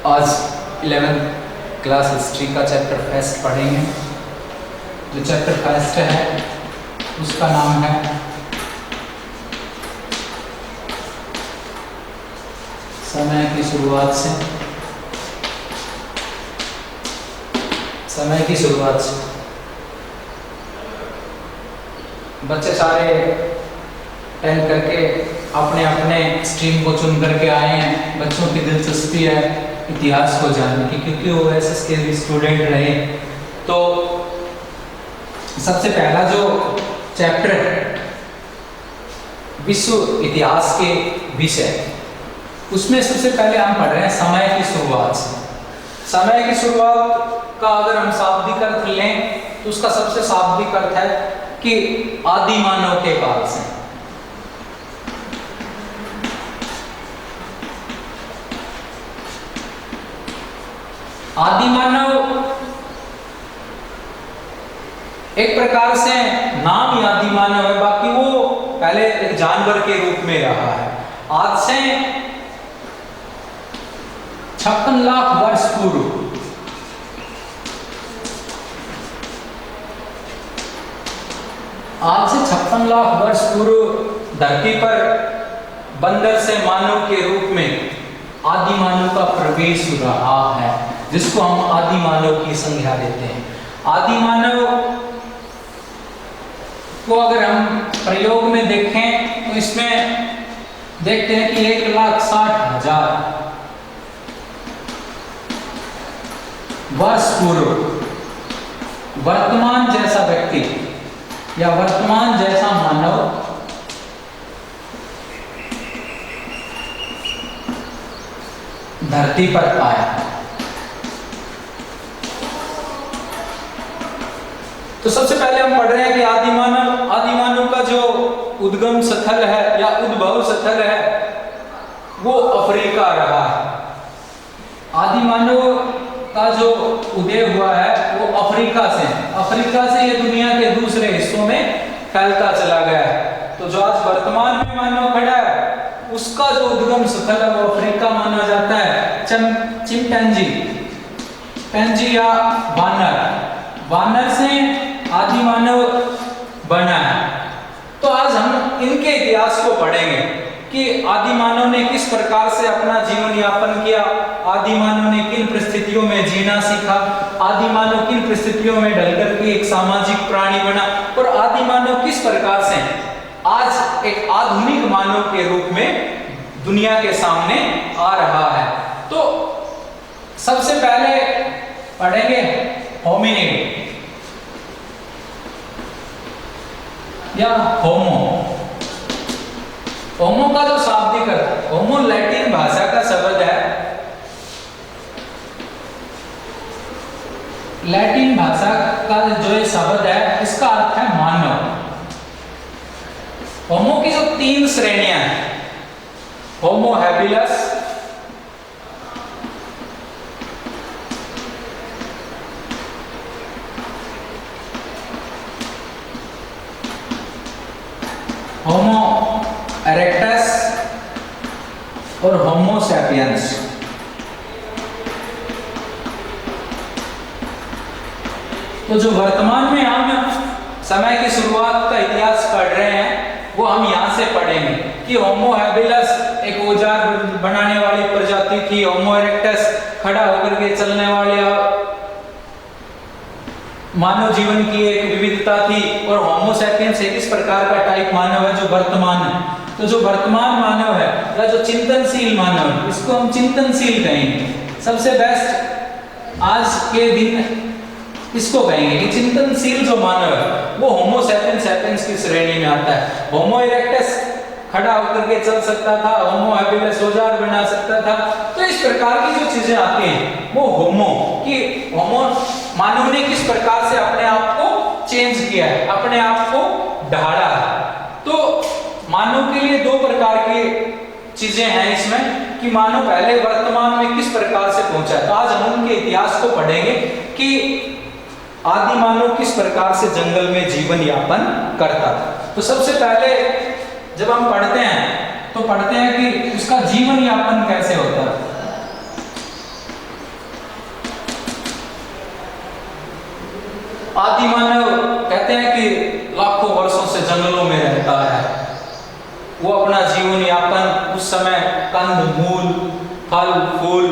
आज 11th class history का chapter first पढ़ेंगे। जो चैप्टर फर्स्ट है उसका नाम है समय की शुरुआत से। समय की शुरुआत से बच्चे सारे टेंथ करके अपने अपने स्ट्रीम को चुन करके आए हैं। बच्चों की दिलचस्पी है इतिहास को जानने की, क्योंकि वो एसएस के भी स्टूडेंट रहे। तो सबसे पहला जो चैप्टर विश्व इतिहास के विषय, उसमें सबसे पहले हम पढ़ रहे हैं समय की शुरुआत से। समय की शुरुआत का अगर हम शाब्दिक अर्थ लें तो उसका सबसे शाब्दिक अर्थ है कि आदि मानव के काल से। आदि मानव एक प्रकार से नाम ही आदि मानव है, बाकी वो पहले एक जानवर के रूप में रहा है। आज से 56 लाख वर्ष पूर्व आज से 56 लाख वर्ष पूर्व धरती पर बंदर से मानव के रूप में आदि मानव का प्रवेश रहा है, जिसको हम आदि मानव की संज्ञा देते हैं। आदि मानव को अगर हम प्रयोग में देखें तो इसमें देखते हैं कि 1,60,000 वर्ष पूर्व वर्तमान जैसा व्यक्ति या वर्तमान जैसा मानव धरती पर आया। तो सबसे पहले हम पढ़ रहे हैं कि आदि मानव का जो उद्गम स्थल है या उद्भव स्थल है वो अफ्रीका रहा है। आदि मानव का जो उदय हुआ है वो अफ्रीका से ये दुनिया के दूसरे हिस्सों में फैलता चला गया है। तो जो आज वर्तमान में मानव खड़ा है उसका जो उद्गम स्थल है वो अफ्रीका माना जाता है। चिंपैंजी या वानर से आदि मानव बना है। तो आज हम इनके इतिहास को पढ़ेंगे कि आदि मानव ने किस प्रकार से अपना जीवन यापन किया, आदि मानव ने किन परिस्थितियों में जीना सीखा, आदि मानव किन परिस्थितियों में ढलकर के एक सामाजिक प्राणी बना, और आदि मानव किस प्रकार से आज एक आधुनिक मानव के रूप में दुनिया के सामने आ रहा है। तो सबसे पहले पढ़ेंगे होमिनिड या होमो का जो शाब्दिक अर्थ, होमो लैटिन भाषा का शब्द है। लैटिन भाषा का जो ये शब्द है इसका अर्थ है मानव। होमो की जो 3 श्रेणियां हैं, होमो हैबिलस, होमो इरेक्टस और होमो सैपियंस। तो जो वर्तमान में हम समय की शुरुआत का इतिहास पढ़ रहे हैं वो हम यहां से पढ़ेंगे कि होमो हैबिलस एक औजार बनाने वाली प्रजाति थी, होमो इरेक्टस खड़ा होकर के चलने वाले मानव जीवन की एक विविधता थी, और होमो सैपियंस एक इस प्रकार का टाइप मानव है जो वर्तमान है। तो जो वर्तमान मानव है या जो चिंतनशील मानव है इसको हम चिंतनशील कहेंगे। सबसे बेस्ट आज के दिन इसको कहेंगे कि चिंतनशील जो मानव है वो होमो सैपियंस की श्रेणी में आता है। होमो इरेक्टस खड़ा होकर के चल सकता था, होमो हैबिलस औजार बना सकता था। तो इस प्रकार की जो चीजें आती हैं वो होमो मानव ने किस प्रकार से अपने आप को चेंज किया है, अपने आप को ढाला है। तो मानव के लिए 2 प्रकार की चीजें हैं इसमें कि मानव पहले वर्तमान में किस प्रकार से पहुंचा है। तो आज हम उनके इतिहास को पढ़ेंगे कि आदि मानव किस प्रकार से जंगल में जीवन यापन करता था। तो सबसे पहले जब हम पढ़ते हैं तो पढ़ते हैं कि उसका जीवन यापन कैसे होता है। आदि मानव कहते हैं कि लाखों वर्षों से जंगलों में रहता है। वो अपना जीवन यापन उस समय कंद मूल फल फूल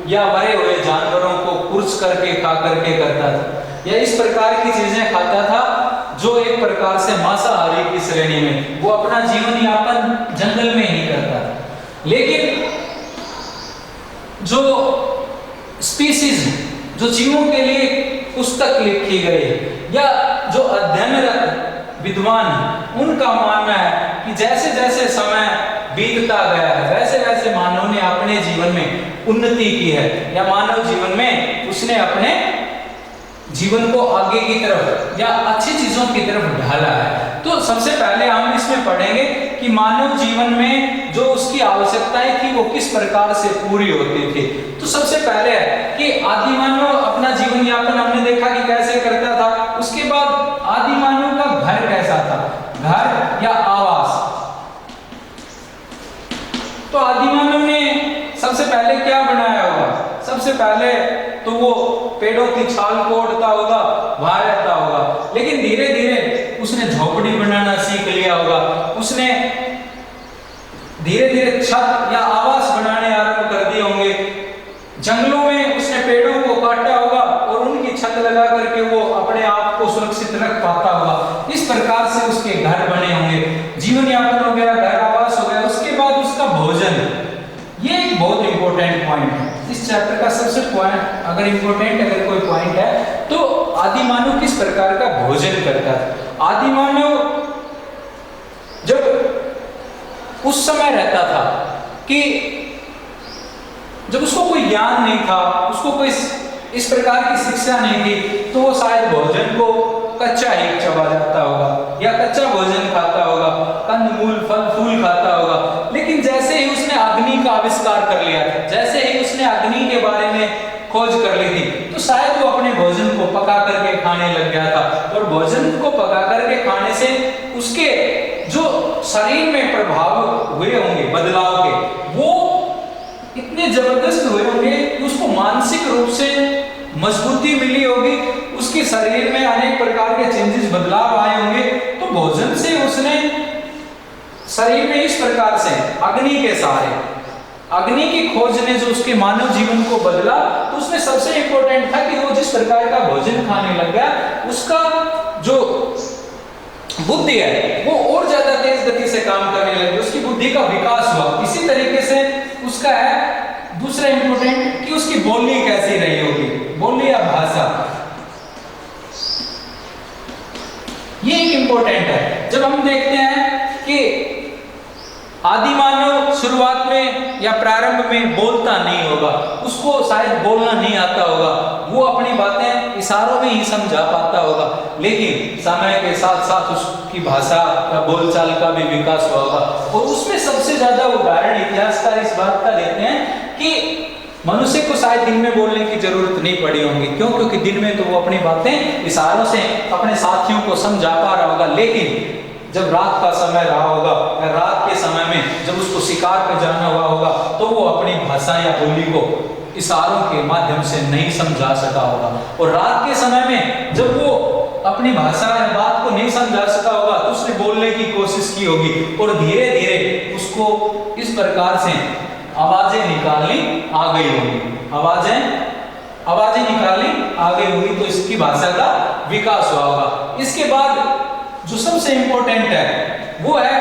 या मरे हुए जानवरों को कुर्च करके खा करके करता था, या इस प्रकार की चीजें खाता था जो एक प्रकार से मांसाहारी की श्रेणी में। वो अपना जीवन यापन जंगल में ही करता था। लेकिन जो स्पीसीज, जो जीवों के लिए पुस्तक लिखी गई या जो अध्ययनरत विद्वान, उनका मानना है कि जैसे जैसे समय बीतता गया है वैसे वैसे मानव ने अपने जीवन में उन्नति की है, या मानव जीवन में उसने अपने जीवन को आगे की तरफ या अच्छी चीजों की तरफ ढाला है। तो सबसे पहले हम इसमें पढ़ेंगे कि मानव जीवन में जो उसकी आवश्यकताएं थी वो किस प्रकार से पूरी होती थी। तो सबसे पहले है कि आदि मानव अपना जीवन यापन हमने देखा कि कैसे करता था। उसके बाद आदि मानव का घर कैसा था, घर या आवास। तो आदि मानव ने सबसे पहले क्या बनाया होगा? सबसे पहले तो वो पेड़ों की छाल को ओढ़ता होगा, वहां रहता होगा। लेकिन धीरे धीरे उसने झोपड़ी बनाना सीख लिया होगा, उसने धीरे धीरे छत या आवास बनाने आरंभ कर दिए होंगे। जंगलों में उसने पेड़ों को काटा होगा और उनकी छत लगा करके वो अपने आप को सुरक्षित रख पाता होगा। इस प्रकार से उसके घर बने होंगे, जीवन यापन हो गया, घर आवास हो गया। उसके बाद उसका भोजन, ये एक बहुत इंपॉर्टेंट पॉइंट है इस चैप्टर का। सबसे पॉइंट अगर कोई पॉइंट है तो आदि मानव किस प्रकार का भोजन करता था। आदि मानव जब उस समय रहता था कि जब उसको कोई ज्ञान नहीं था, उसको कोई इस प्रकार की शिक्षा नहीं थी, तो वो शायद भोजन को कच्चा ही चबा जाता होगा या कच्चा भोजन खाता होगा, कंद मूल फल फूल खाता होगा। लेकिन जैसे ही उसने अग्नि का आविष्कार कर लिया, जैसे ही उसने अग्नि के बारे में खोज कर ली थी, तो शायद वो अपने भोजन को पका करके खाने लग गया था। और भोजन को पका करके खाने से उसके जो शरीर में प्रभाव हुए होंगे बदलाव के, वो इतने जबरदस्त हुए होंगे कि उसको मानसिक रूप से मजबूती मिली होगी, उसके शरीर में अनेक प्रकार के चेंजेस बदलाव आए होंगे। तो भोजन से उसने शरीर में इस प्रकार से अग्नि के सहारे, अग्नि की खोज ने जो उसके मानव जीवन को बदला, तो उसमें सबसे इंपॉर्टेंट था कि वो जिस प्रकार का भोजन खाने लग गया, उसका जो बुद्धि है वो और ज्यादा तेज गति से काम करने लगी, उसकी बुद्धि का विकास हुआ। इसी तरीके से उसका है दूसरा इंपॉर्टेंट कि उसकी बोली कैसी रही होगी, बोली या भाषा, ये एक इंपॉर्टेंट है। जब हम देखते हैं कि आदि मानव शुरुआत में या प्रारंभ में बोलता नहीं होगा, उसको शायद बोलना नहीं आता होगा, वो अपनी बातें इशारों में ही समझा पाता होगा। लेकिन समय के साथ साथ उसकी भाषा या बोलचाल का भी विकास हुआ होगा। और उसमें सबसे ज्यादा उदाहरण इतिहासकार इस बात का देते हैं कि मनुष्य को शायद दिन में बोलने की जरूरत नहीं पड़ी होगी। क्यों? क्योंकि दिन में तो वो अपनी बातें इशारों से अपने साथियों को समझा पा रहा होगा। लेकिन जब रात का समय रहा होगा या रात के समय में जब उसको शिकार पर जाना हुआ होगा, तो वो अपनी भाषा या बोली को इशारों के माध्यम से नहीं समझा सका होगा। और रात के समय में जब वो अपनी भाषा या बात को नहीं समझा सका होगा, तो उसने बोलने की कोशिश की होगी और धीरे धीरे उसको इस प्रकार से आवाजें निकालनी आ गई होगी, आवाजें निकालनी आ गई होगी, तो इसकी भाषा का विकास हुआ होगा। इसके बाद जो सबसे इंपॉर्टेंट है वो है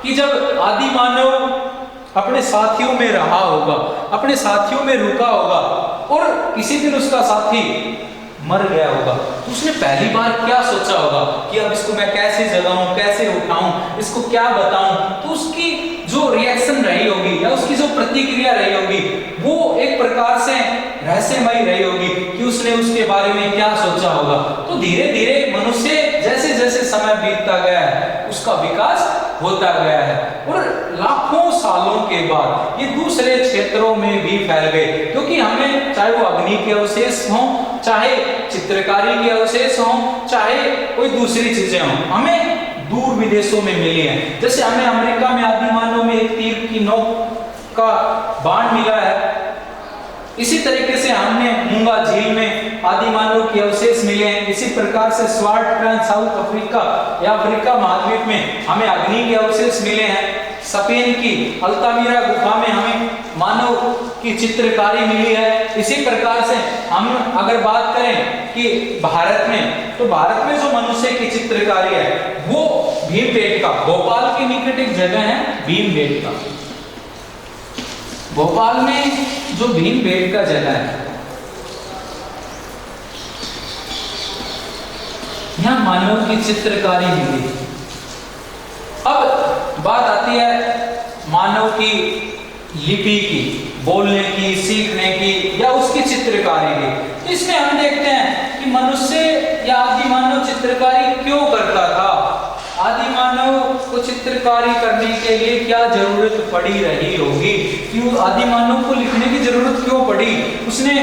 कि जब आदि मानव अपने साथियों में रहा होगा, अपने साथियों में रुका होगा और किसी दिन उसका साथी मर गया होगा, तो उसने पहली बार क्या सोचा होगा कि अब इसको मैं कैसे जगाऊं, कैसे उठाऊं, इसको क्या बताऊं। तो उसकी जो रिएक्शन रही होगी या उसकी जो प्रतिक्रिया रही होगी, वो एक प्रकार से रहस्यमयी रही होगी कि उसने उसके बारे में क्या सोचा होगा। तो धीरे धीरे मनुष्य जैसे जैसे समय बीतता गया है, उसका विकास होता गया है और लाखों सालों के बाद ये दूसरे क्षेत्रों में भी फैल गए। क्योंकि हमें चाहे वो अग्नि के अवशेष हों, चाहे चित्रकारी के अवशेष हों, चाहे कोई दूसरी चीजें हों, हमें दूर विदेशों में मिली हैं। जैसे हमें अमेरिका में आदि मानव में एक तीर की नोक का बाण मिला है, इसी तरीके से हमने मूंगा झील में आदि मानव के अवशेष मिले हैं। इसी प्रकार से स्वार्ट ट्रांस साउथ अफ्रीका या अफ्रीका महाद्वीप में हमें अग्नि के अवशेष मिले हैं। स्पेन की अल्तामिरा गुफा में हमें मानव की चित्रकारी मिली है। इसी प्रकार से हम अगर बात करें कि भारत में, तो भारत में जो मनुष्य की चित्रकारी है वो भीमबेटका, भोपाल के निकट एक जगह है भीमबेटका। भोपाल में जो भीमबेटका जगह है, यहां मानव की चित्रकारी मिली। अब बात आती है मानव की लिपि की, बोलने की, सीखने की या उसकी चित्रकारी की। इसमें हम देखते हैं कि मनुष्य या आदि मानव चित्रकारी क्यों करता था। आदि मानव को चित्रकारी करने के लिए क्या जरूरत पड़ी रही होगी, क्यों आदि मानव को लिखने की जरूरत क्यों पड़ी। उसने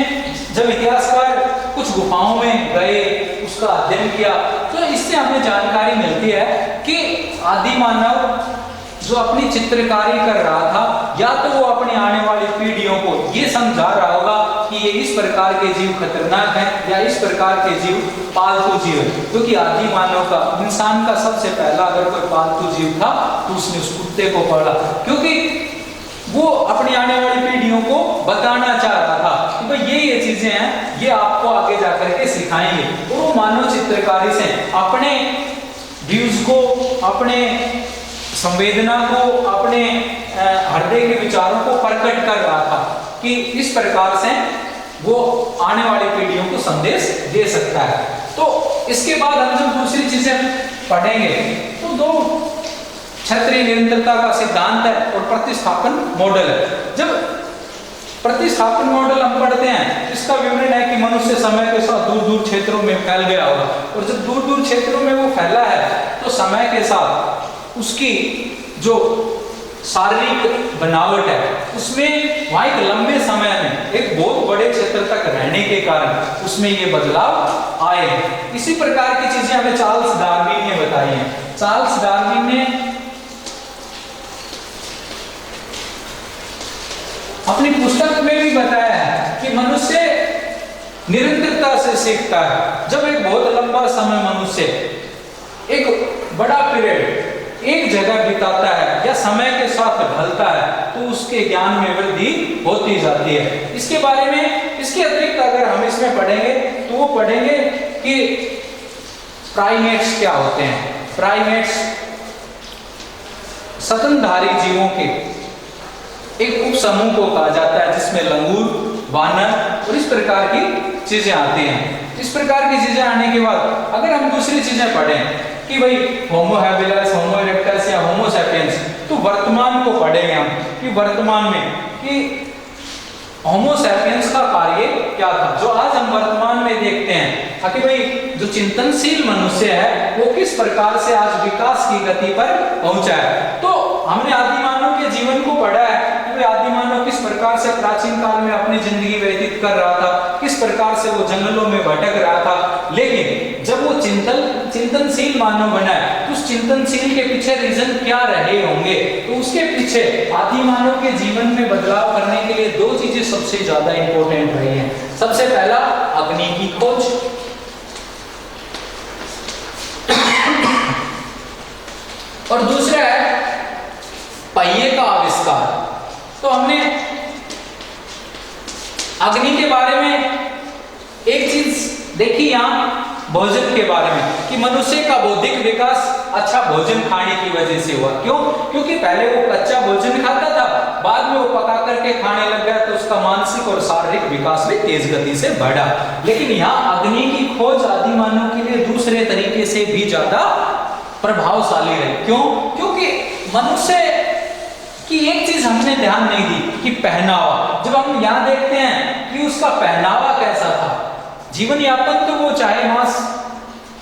जब इतिहासकार कुछ गुफाओं में गए, उसका अध्ययन किया, तो इससे हमें जानकारी मिलती है कि आदि मानव जो अपनी चित्रकारी कर रहा था, या तो वो अपनी आने वाली पीढ़ियों को ये समझा रहा होगा कि ये इस प्रकार के जीव खतरनाक हैं या इस प्रकार के जीव पालतू जीव है। क्योंकि आदि मानव का, इंसान का सबसे पहला अगर कोई पालतू जीव था तो उसने उस कुत्ते को पाला, क्योंकि वो अपनी आने वाली पीढ़ियों को बताना चाह रहा था कि भाई ये चीजें हैं, ये आपको आगे जाकर के सिखाएंगे। और वो मानव चित्रकारी से अपने व्यूज को, अपने संवेदना को, अपने हृदय के विचारों को प्रकट कर रहा था कि इस प्रकार से वो आने वाली पीढ़ियों को संदेश दे सकता है। तो इसके बाद हम जब दूसरी चीजें पढ़ेंगे तो दो क्षत्रिय निरंतरता का सिद्धांत है और प्रतिस्थापन मॉडल है। जब प्रतिस्थापन मॉडल हम पढ़ते हैं, इसका विवरण है कि मनुष्य समय के साथ दूर दूर क्षेत्रों में फैल गया होगा, और जब दूर दूर क्षेत्रों में वो फैला है तो समय के साथ उसकी जो शारीरिक बनावट है उसमें वहां एक लंबे समय में एक बहुत बड़े क्षेत्र तक रहने के कारण उसमें ये बदलाव आए हैं। इसी प्रकार की चीजें हमें चार्ल्स डार्विन ने बताई हैं। चार्ल्स डार्विन ने अपनी पुस्तक में भी बताया है कि मनुष्य निरंतरता से सीखता है। जब एक बहुत लंबा समय मनुष्य एक बड़ा पीरियड एक जगह बिताता है या समय के साथ ढलता है तो उसके ज्ञान में वृद्धि होती जाती है। इसके बारे में, इसके अतिरिक्त अगर हम इसमें पढ़ेंगे तो वो पढ़ेंगे कि प्राइमेट्स क्या होते हैं। प्राइमेट्स स्तनधारी जीवों के एक उप समूह को कहा जाता है जिसमें लंगूर, वानर और इस प्रकार की चीजें आती हैं। इस प्रकार की चीजें आने के बाद अगर हम दूसरी चीजें पढ़ें कि भाई होमो हैबिलिस, होमो इरेक्टस या होमो सैपियंस, तो वर्तमान को पढ़ेंगे हम कि वर्तमान में कि होमो सैपियंस का कार्य क्या था, जो आज हम वर्तमान में देखते हैं कि भाई जो चिंतनशील मनुष्य है वो किस प्रकार से आज विकास की गति पर पहुंचा है। तो हमने आदि मानव के जीवन को पढ़ा है कि आदि मानव किस प्रकार से प्राचीन काल में अपनी जिंदगी व्यतीत कर रहा था, किस प्रकार से वो जंगलों में भटक रहा था, लेकिन जब वो चिंतनशील मानव बना है तो उस चिंतनशील के पीछे रीजन क्या रहे होंगे। तो उसके पीछे आदि मानव के जीवन में बदलाव करने के लिए दो चीजें सबसे ज्यादा इंपॉर्टेंट रही हैं। सबसे पहला अग्नि की खोज, और दूसरा है पहिए का आविष्कार। तो हमने अग्नि के बारे में एक चीज देखी यहाँ भोजन के बारे में कि मनुष्य का बौद्धिक विकास अच्छा भोजन खाने की वजह से हुआ। क्यों? क्योंकि पहले वो कच्चा भोजन खाता था, बाद में वो पका करके खाने लग गया तो उसका मानसिक और शारीरिक विकास भी तेज गति से बढ़ा। लेकिन यहाँ अग्नि की खोज आदि मानव के लिए दूसरे तरीके से भी ज्यादा प्रभावशाली रही। क्यों? क्योंकि मनुष्य की एक चीज हमने ध्यान नहीं दी कि पहनावा। जब हम यहाँ देखते हैं कि उसका पहनावा कैसा था, जीवन यापन तो वो चाहे मांस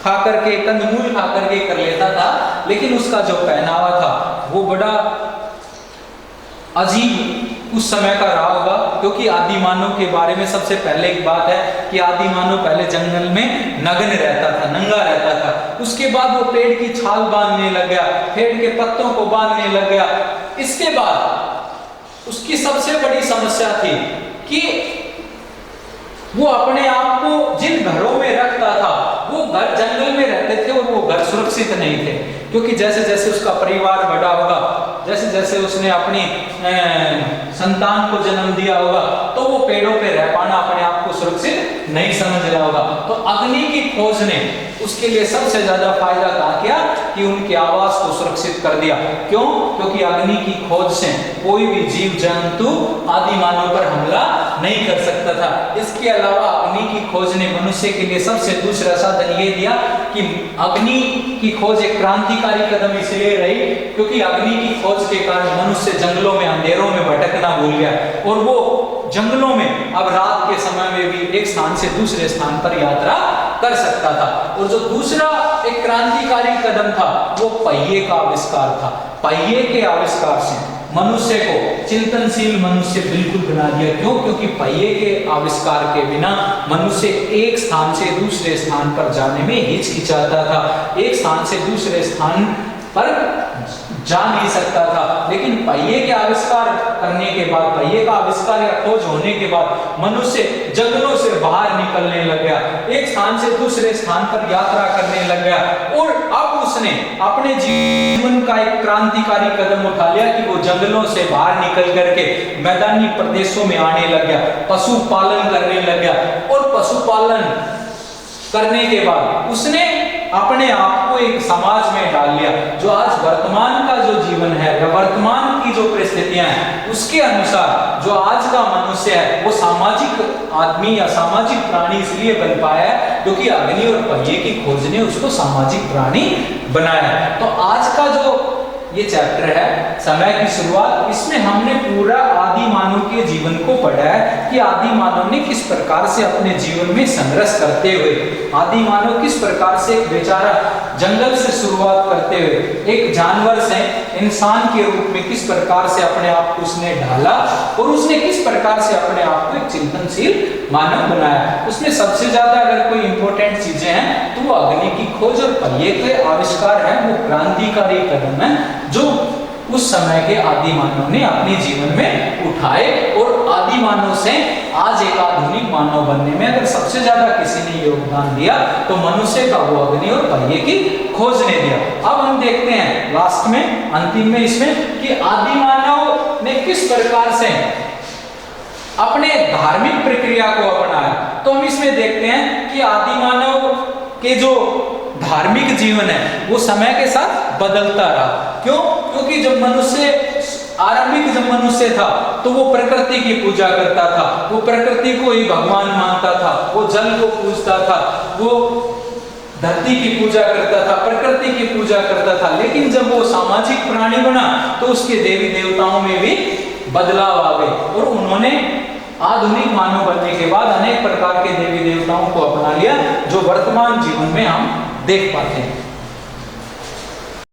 खा करके, कंदमूल खा करके कर लेता था, लेकिन उसका जो पहनावा था वो बड़ा अजीब उस समय का रहा होगा। क्योंकि आदि मानव के बारे में सबसे पहले एक बात है कि आदि मानव पहले जंगल में नग्न रहता था, नंगा रहता था। उसके बाद वो पेड़ की छाल बांधने लग गया, पेड़ के पत्तों को बांधने लग गया। इसके बाद उसकी सबसे बड़ी समस्या थी कि वो अपने आप को जिन जिन घरों में रखता था वो घर जंगल में रहते थे और वो घर सुरक्षित नहीं थे, क्योंकि जैसे जैसे उसका परिवार बड़ा होगा, जैसे जैसे उसने अपनी संतान को जन्म दिया होगा, तो वो पेड़ों पे रह पाना अपने आप को सुरक्षित नहीं समझ रहा होगा। तो अग्नि की खोज ने उसके लिए सबसे ज्यादा फायदा कहा किया कि उनके आवास को सुरक्षित कर दिया। क्यों? क्योंकि अग्नि की खोज से कोई भी जीव जंतु आदि मानव पर हमला नहीं कर सकता था। इसके अलावा अग्नि की खोज ने मनुष्य के लिए सबसे दूसरा साधन ये दिया कि अग्नि की खोज एक क्रांतिकारी कदम इसलिए रही क्योंकि अग्नि की खोज के कारण मनुष्य जंगलों में अंधेरों में भटकना भूल गया और वो जंगलों में अब रात के समय में भी एक स्थान से दूसरे स्थान पर यात्रा कर सकता था। और जो दूसरा एक क्रांतिकारी कदम था वो पहिए का आविष्कार था। पहिए के आविष्कार से मनुष्य को चिंतनशील मनुष्य बिल्कुल बना दिया। क्यों? क्योंकि पहिए के आविष्कार के बिना मनुष्य एक स्थान से दूसरे स्थान पर जाने में हिचकिचाता था, एक स्थान से दूसरे स्थान पर जा नहीं सकता था। लेकिन पहिए के आविष्कार करने के बाद, पहिए का आविष्कार या खोज होने के बाद मनुष्य जंगलों से बाहर निकलने लग गया, एक स्थान से दूसरे स्थान पर यात्रा करने लग गया और अब उसने अपने जीवन का एक क्रांतिकारी कदम उठा लिया कि वो जंगलों से बाहर निकल करके मैदानी प्रदेशों में आने लग गया, पशुपालन करने लग गया। और पशुपालन करने के बाद उसने अपने आप को एक समाज में डाल लिया। जो आज वर्तमान का जो जीवन है या वर्तमान की जो परिस्थितियां हैं उसके अनुसार जो आज का मनुष्य है वो सामाजिक आदमी या सामाजिक प्राणी इसलिए बन पाया है क्योंकि अग्नि और पहिए की खोज ने उसको सामाजिक प्राणी बनाया। तो आज का जो ये चैप्टर है समय की शुरुआत, इसमें हमने पूरा आदि मानव के जीवन को पढ़ा है कि आदि मानव ने किस प्रकार से अपने जीवन में संघर्ष करते हुए, आदि मानव किस प्रकार से एक बेचारा जंगल से शुरुआत करते हुए एक जानवर से इंसान के रूप में किस प्रकार से अपने आप को उसने ढाला और उसने किस प्रकार से अपने आप को एक चिंतनशील मानव बनाया। उसमें सबसे ज्यादा अगर कोई इंपॉर्टेंट चीजें हैं तो वो अग्नि की खोज और पहिए के आविष्कार है, वो क्रांतिकारी कदम है जो उस समय के आदि मानव ने अपने जीवन में उठाए और आदि मानव से आज एक आधुनिक मानव बनने में अगर सबसे ज्यादा किसी ने योगदान दिया तो मनुष्य का वो अग्नि और पहिए की खोज ने दिया। अब हम देखते हैं लास्ट में, अंतिम में इसमें कि आदि मानव ने किस प्रकार से अपने धार्मिक प्रक्रिया को अपनाया। तो हम इसमें देखते हैं कि आदि मानव के जो धार्मिक जीवन है वो समय के साथ बदलता रहा। क्यों? क्योंकि जब मनुष्य आरंभिक जब मनुष्य था तो वो प्रकृति की पूजा करता था, वो प्रकृति को ही भगवान मानता था, वो जल को पूजता था, वो धरती की पूजा करता था, प्रकृति की पूजा करता था। लेकिन जब वो सामाजिक प्राणी बना तो उसके देवी देवताओं में भी बदलाव आ गए और उन्होंने आधुनिक मानव बनने के बाद अनेक प्रकार के देवी देवताओं को अपना लिया जो वर्तमान जीवन में हम देख पाते हैं।